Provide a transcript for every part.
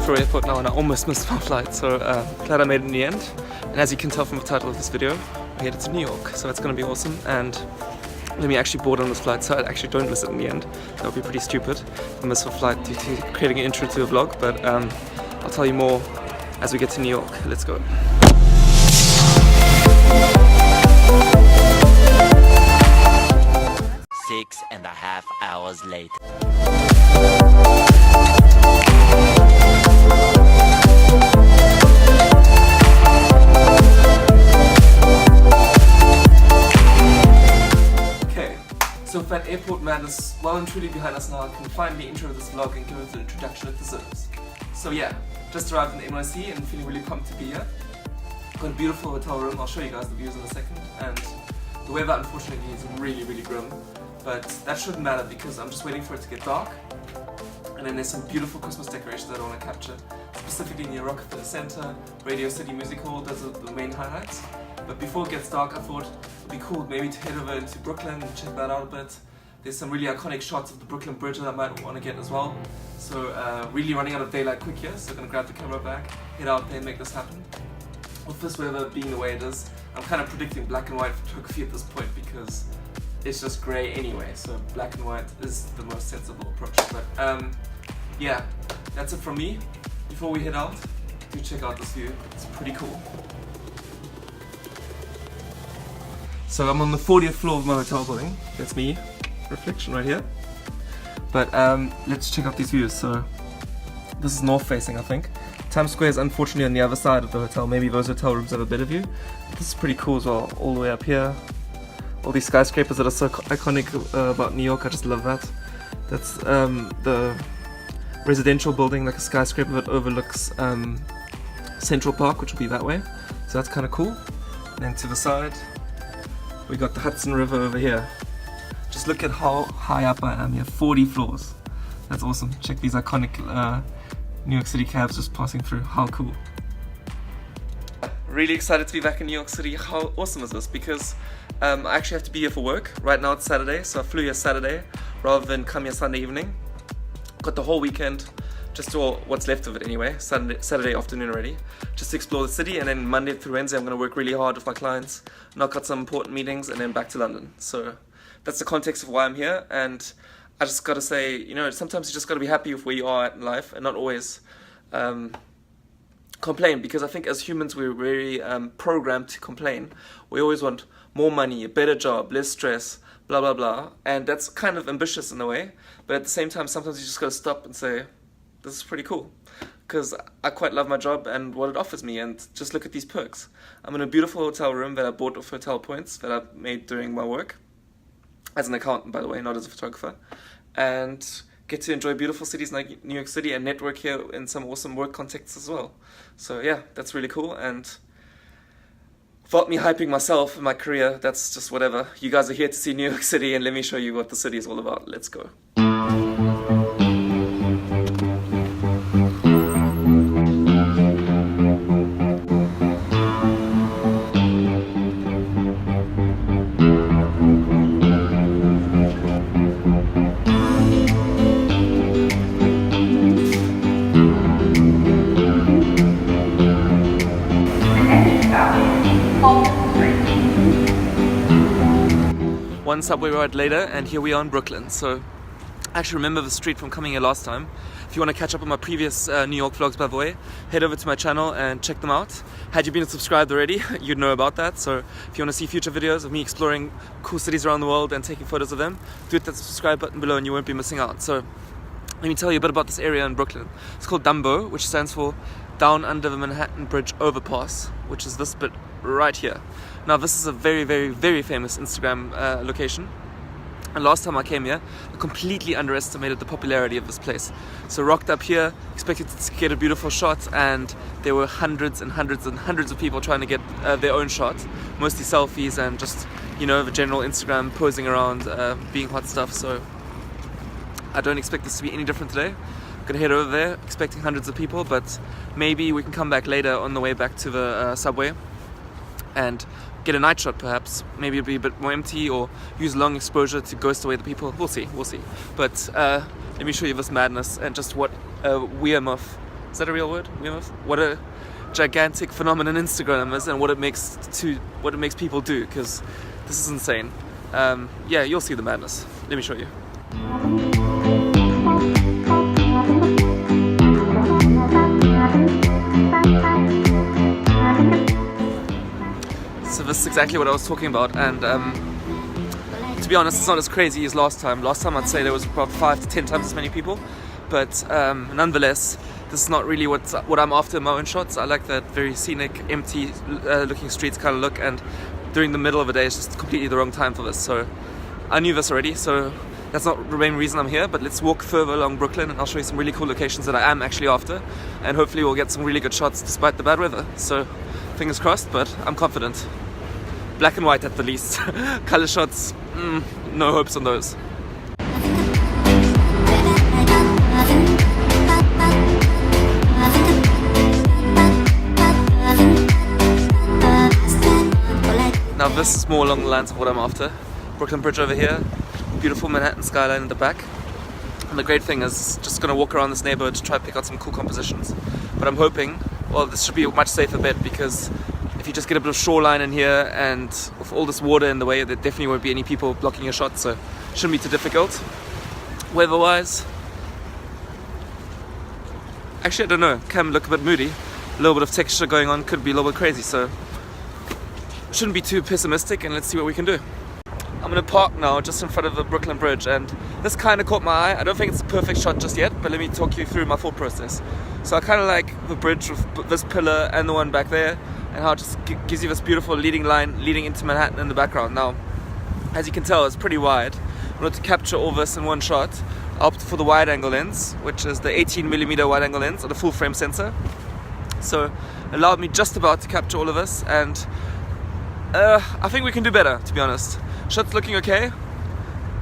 Heathrow Airport now and I almost missed my flight, so glad I made it in the end. And as you can tell from the title of this video, we're headed to New York, so it's going to be awesome. And let me actually board on this flight so I actually don't miss it in the end. That would be pretty stupid. I miss a flight due to creating an intro to a vlog, but I'll tell you more as we get to New York. Let's go. Six and a half hours later. So with that airport madness well and truly behind us now, I can finally intro this vlog and give it the introduction it deserves. So yeah, just arrived in the NYC and feeling really pumped to be here. Got a beautiful hotel room, I'll show you guys the views in a second, and the weather unfortunately is really grim, but that shouldn't matter because I'm just waiting for it to get dark. And then there's some beautiful Christmas decorations that I want to capture, specifically near Rockefeller Center, Radio City Music Hall, those are the main highlights. But before it gets dark, I thought it'd be cool maybe to head over into Brooklyn and check that out a bit. There's some really iconic shots of the Brooklyn Bridge that I might want to get as well. So really running out of daylight quick here, so I'm going to grab the camera back, head out there and make this happen. With this weather being the way it is, I'm kind of predicting black and white photography at this point because it's just grey anyway, so black and white is the most sensible approach. But yeah, that's it from me. Before we head out, do check out this view, it's pretty cool. So I'm on the 40th floor of my hotel building, that's me, reflection right here. But let's check out these views. So this is north facing, I think. Times Square is unfortunately on the other side of the hotel, maybe those hotel rooms have a better view. This is pretty cool as well, all the way up here. All these skyscrapers that are so iconic about New York, I just love that. That's the residential building, like a skyscraper that overlooks Central Park, which will be that way. So that's kind of cool. And then to the side, we got the Hudson River over here. Just look at how high up I am here, 40 floors. That's awesome. Check these iconic New York City cabs just passing through, how cool. Really excited to be back in New York City. How awesome is this? Because I actually have to be here for work. Right now it's Saturday, so I flew here Saturday rather than come here Sunday evening. Got the whole weekend, just or what's left of it anyway, Saturday afternoon already, just to explore the city, and then Monday through Wednesday I'm going to work really hard with my clients, knock out some important meetings, and then back to London. So that's the context of why I'm here, and I just got to say, you know, sometimes you just got to be happy with where you are at in life and not always complain, because I think as humans we're very programmed to complain. We always want more money, a better job, less stress, blah blah blah, and that's kind of ambitious in a way, but at the same time sometimes you just got to stop and say, this is pretty cool, because I quite love my job and what it offers me, and just look at these perks. I'm in a beautiful hotel room that I bought with hotel points that I made during my work, as an accountant by the way, not as a photographer, and get to enjoy beautiful cities like New York City and network here in some awesome work contexts as well. So yeah, that's really cool, and without me hyping myself and my career, that's just whatever. You guys are here to see New York City, and let me show you what the city is all about. Let's go. One subway ride later, and here we are in Brooklyn. So I actually remember the street from coming here last time. If you want to catch up on my previous New York vlogs, by the way, head over to my channel and check them out. Had you been subscribed already, you'd know about that. So if you want to see future videos of me exploring cool cities around the world and taking photos of them, do hit that subscribe button below and you won't be missing out. So let me tell you a bit about this area in Brooklyn. It's called Dumbo, which stands for Down Under the Manhattan Bridge Overpass, which is this bit right here. Now this is a very famous Instagram location, and last time I came here I completely underestimated the popularity of this place. So rocked up here, expected to get a beautiful shot, and there were hundreds of people trying to get their own shot, mostly selfies and just, you know, the general Instagram posing around, being hot stuff. So I don't expect this to be any different today. I'm gonna head over there expecting hundreds of people, but maybe we can come back later on the way back to the subway and get a night shot perhaps. Maybe it'll be a bit more empty, or use long exposure to ghost away the people. We'll see. But let me show you this madness and just what a Weirmuth Is that a real word? Behemoth? What a gigantic phenomenon Instagram is, and what it makes people do, because this is insane. Yeah, you'll see the madness. Let me show you. So this is exactly what I was talking about, and to be honest, it's not as crazy as last time. Last time I'd say there was about 5 to 10 times as many people, but nonetheless, this is not really what I'm after in my own shots. I like that very scenic, empty looking streets kind of look, and during the middle of the day it's just completely the wrong time for this. So I knew this already, so that's not the main reason I'm here, but let's walk further along Brooklyn and I'll show you some really cool locations that I am actually after, and hopefully we'll get some really good shots despite the bad weather. So fingers crossed, but I'm confident. Black and white at the least. Color shots, no hopes on those. Now this is more along the lines of what I'm after. Brooklyn Bridge over here, beautiful Manhattan skyline in the back. And the great thing is just going to walk around this neighborhood to try to pick out some cool compositions. But I'm hoping, well, this should be a much safer bet, because if you just get a bit of shoreline in here and with all this water in the way, there definitely won't be any people blocking your shot, so it shouldn't be too difficult. Weather-wise, actually I don't know, can look a bit moody. A little bit of texture going on, could be a little bit crazy, so shouldn't be too pessimistic, and let's see what we can do. I'm gonna park now just in front of the Brooklyn Bridge, and this kind of caught my eye. I don't think it's a perfect shot just yet, but let me talk you through my thought process. So I kind of like the bridge with this pillar and the one back there, and how it just gives you this beautiful leading line leading into Manhattan in the background. Now, as you can tell, it's pretty wide. In order to capture all this in one shot, I opted for the wide angle lens, which is the 18mm wide angle lens on a full frame sensor. So it allowed me just about to capture all of this, and I think we can do better, to be honest. Shot's looking okay,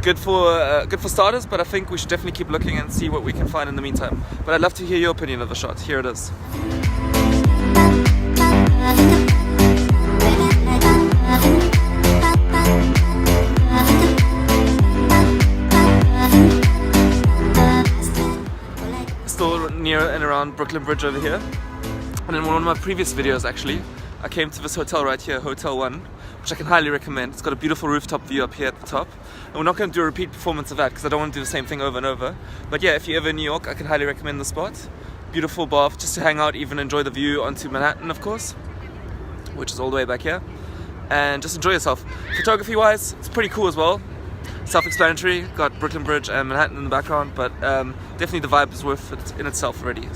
good for starters, but I think we should definitely keep looking and see what we can find in the meantime. But I'd love to hear your opinion of the shot. Here it is. Still near and around Brooklyn Bridge over here. And in one of my previous videos, actually, I came to this hotel right here, Hotel 1, which I can highly recommend. It's got a beautiful rooftop view up here at the top. And we're not going to do a repeat performance of that because I don't want to do the same thing over and over. But yeah, if you're ever in New York, I can highly recommend the spot. Beautiful bath, just to hang out, even enjoy the view onto Manhattan, of course, which is all the way back here. And just enjoy yourself. Photography-wise, it's pretty cool as well. Self-explanatory, got Brooklyn Bridge and Manhattan in the background, but definitely the vibe is worth it in itself already.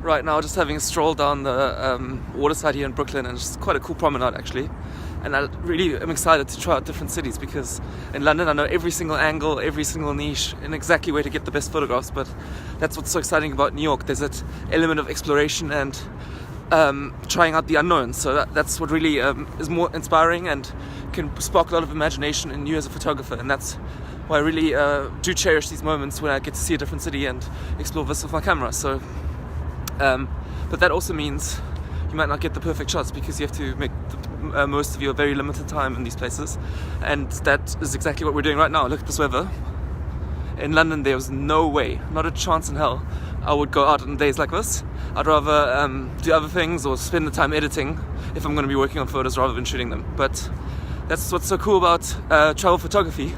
Right now, just having a stroll down the waterside here in Brooklyn, and it's quite a cool promenade actually. And I really am excited to try out different cities, because in London I know every single angle, every single niche, and exactly where to get the best photographs. But that's what's so exciting about New York. There's that element of exploration and trying out the unknown. So that's what really is more inspiring and can spark a lot of imagination in you as a photographer. And that's why I really do cherish these moments when I get to see a different city and explore this with my camera. So. But that also means you might not get the perfect shots, because you have to make the most of your very limited time in these places, and that is exactly what we're doing right now. Look at this weather. In London there was no way, not a chance in hell, I would go out on days like this. I'd rather do other things or spend the time editing if I'm going to be working on photos rather than shooting them. But that's what's so cool about travel photography.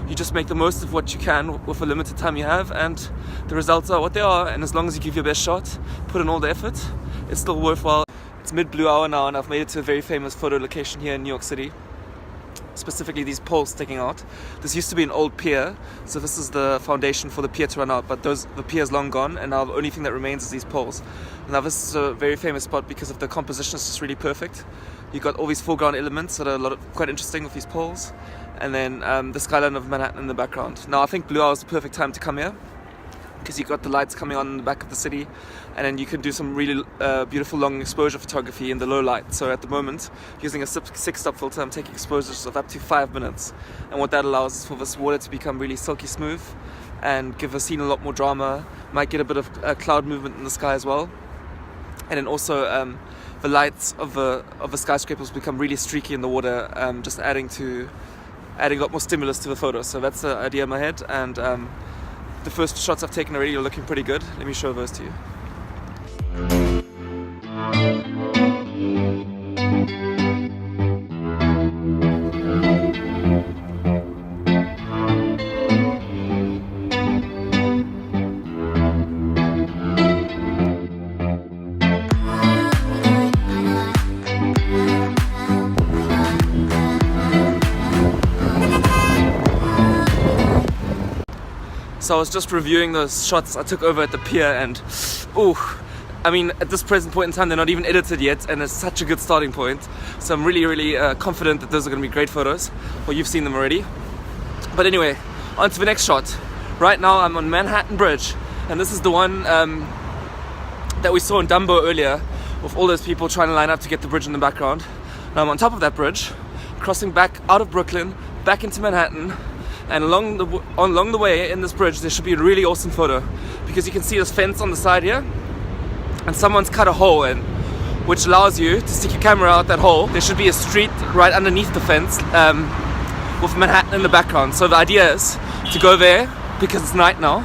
You just make the most of what you can with the limited time you have, and the results are what they are. And as long as you give your best shot, put in all the effort, it's still worthwhile. It's mid-blue hour now, and I've made it to a very famous photo location here in New York City. Specifically these poles sticking out. This used to be an old pier, so this is the foundation for the pier to run out, but the pier's long gone, and now the only thing that remains is these poles. Now this is a very famous spot because of the composition. It's just really perfect. You've got all these foreground elements that are quite interesting with these poles, and then the skyline of Manhattan in the background. Now I think blue hour is the perfect time to come here, because you've got the lights coming on in the back of the city, and then you can do some really beautiful long exposure photography in the low light. So at the moment, using a 6-stop filter, I'm taking exposures of up to 5 minutes, and what that allows is for this water to become really silky smooth and give a scene a lot more drama. Might get a bit of cloud movement in the sky as well. and then also the lights of the skyscrapers become really streaky in the water, just adding a lot more stimulus to the photo. So that's the idea in my head, and the first shots I've taken already are looking pretty good. Let me show those to you. So I was just reviewing those shots I took over at the pier, and I mean, at this present point in time, they're not even edited yet, and it's such a good starting point. So I'm really confident that those are going to be great photos. Well, you've seen them already. But anyway, on to the next shot. Right now I'm on Manhattan Bridge, and this is the one that we saw in Dumbo earlier, with all those people trying to line up to get the bridge in the background. Now I'm on top of that bridge, crossing back out of Brooklyn, back into Manhattan. And along the way in this bridge, there should be a really awesome photo, because you can see this fence on the side here, and someone's cut a hole in, which allows you to stick your camera out that hole. There should be a street right underneath the fence with Manhattan in the background. So the idea is to go there, because it's night now,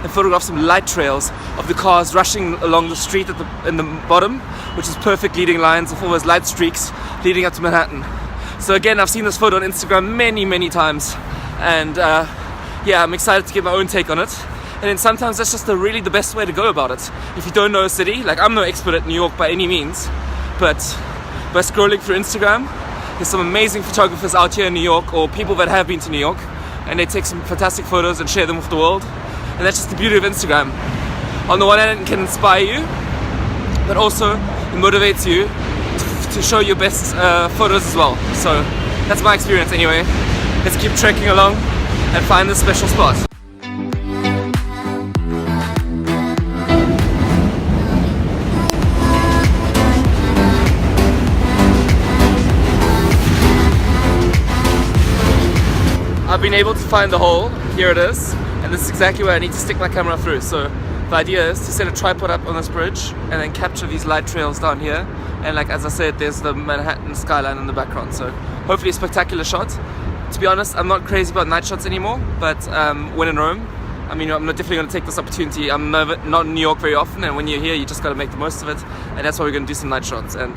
and photograph some light trails of the cars rushing along the street in the bottom, which is perfect leading lines of all those light streaks leading up to Manhattan. So again, I've seen this photo on Instagram many times. And yeah, I'm excited to get my own take on it. And then sometimes that's just really the best way to go about it. If you don't know a city, like I'm no expert at New York by any means, but by scrolling through Instagram, there's some amazing photographers out here in New York, or people that have been to New York, and they take some fantastic photos and share them with the world. And that's just the beauty of Instagram. On the one hand, it can inspire you, but also it motivates you to show your best photos as well. So that's my experience anyway. Let's keep trekking along and find this special spot. I've been able to find the hole. Here it is, and this is exactly where I need to stick my camera through. So the idea is to set a tripod up on this bridge and then capture these light trails down here. And like as I said, there's the Manhattan skyline in the background. So hopefully a spectacular shot. To be honest, I'm not crazy about night shots anymore, but when in Rome, I mean, I'm definitely going to take this opportunity. I'm not in New York very often, and when you're here, you just got to make the most of it, and that's why we're going to do some night shots. And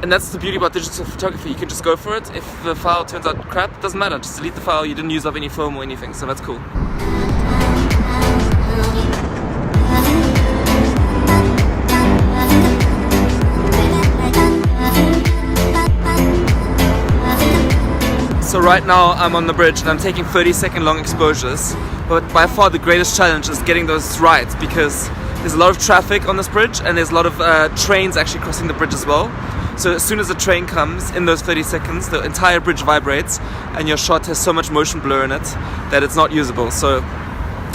that's the beauty about digital photography. You can just go for it. If the file turns out crap, it doesn't matter. Just delete the file. You didn't use up any film or anything, so that's cool. So right now I'm on the bridge and I'm taking 30-second long exposures, but by far the greatest challenge is getting those right, because there's a lot of traffic on this bridge and there's a lot of trains actually crossing the bridge as well. So as soon as the train comes in those 30 seconds, the entire bridge vibrates and your shot has so much motion blur in it that it's not usable. So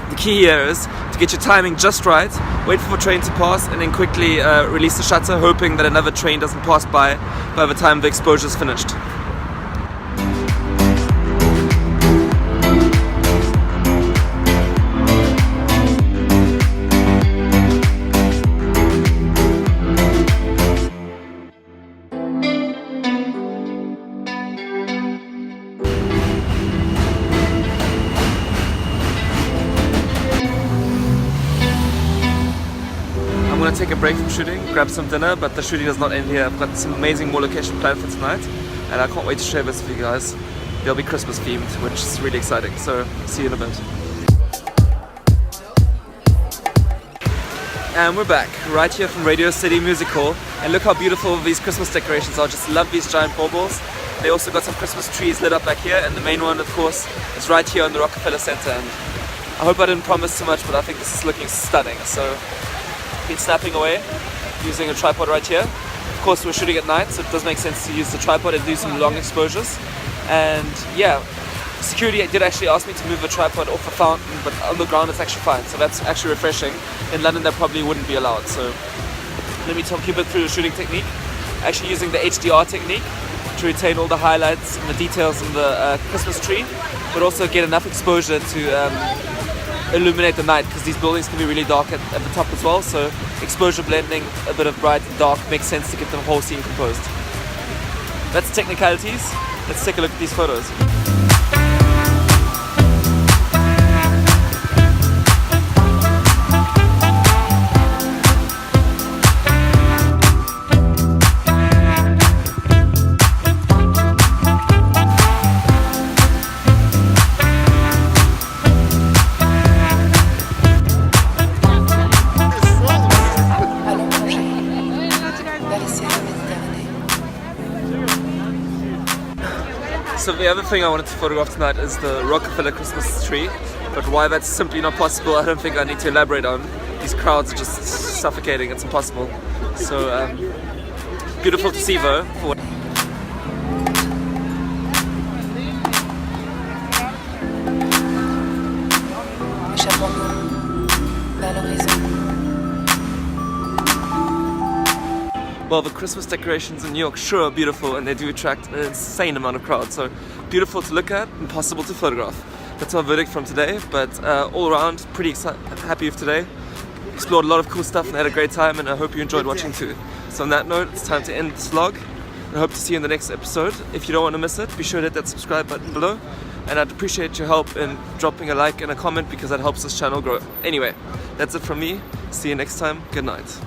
the key here is to get your timing just right, wait for the train to pass, and then quickly release the shutter, hoping that another train doesn't pass by the time the exposure is finished. I'm going to take a break from shooting, grab some dinner, but the shooting does not end here. I've got some amazing more location planned for tonight, and I can't wait to share this with you guys. They'll be Christmas themed, which is really exciting, so see you in a bit. And we're back, right here from Radio City Music Hall, and look how beautiful these Christmas decorations are. Just love these giant baubles. They also got some Christmas trees lit up back here, and the main one, of course, is right here on the Rockefeller Center. And I hope I didn't promise too much, but I think this is looking stunning. So been snapping away using a tripod right here. Of course, we're shooting at night, so it does make sense to use the tripod and do some long exposures. And yeah, security did actually ask me to move the tripod off the fountain, but on the ground it's actually fine, so that's actually refreshing. In London that probably wouldn't be allowed. So let me talk you a bit through the shooting technique. Actually using the HDR technique to retain all the highlights and the details in the Christmas tree, but also get enough exposure to illuminate the night, because these buildings can be really dark at the top as well. So exposure blending, a bit of bright and dark makes sense to get the whole scene composed. That's technicalities. Let's take a look at these photos. So the other thing I wanted to photograph tonight is the Rockefeller Christmas tree, but why that's simply not possible I don't think I need to elaborate on. These crowds are just suffocating, it's impossible. So beautiful to see though. Well, the Christmas decorations in New York sure are beautiful, and they do attract an insane amount of crowds. So beautiful to look at, impossible to photograph. That's my verdict from today, but all around pretty happy with today. Explored a lot of cool stuff and had a great time, and I hope you enjoyed watching too. So on that note, it's time to end this vlog. I hope to see you in the next episode. If you don't want to miss it, be sure to hit that subscribe button below, and I'd appreciate your help in dropping a like and a comment because that helps this channel grow. Anyway, that's it from me. See you next time. Good night.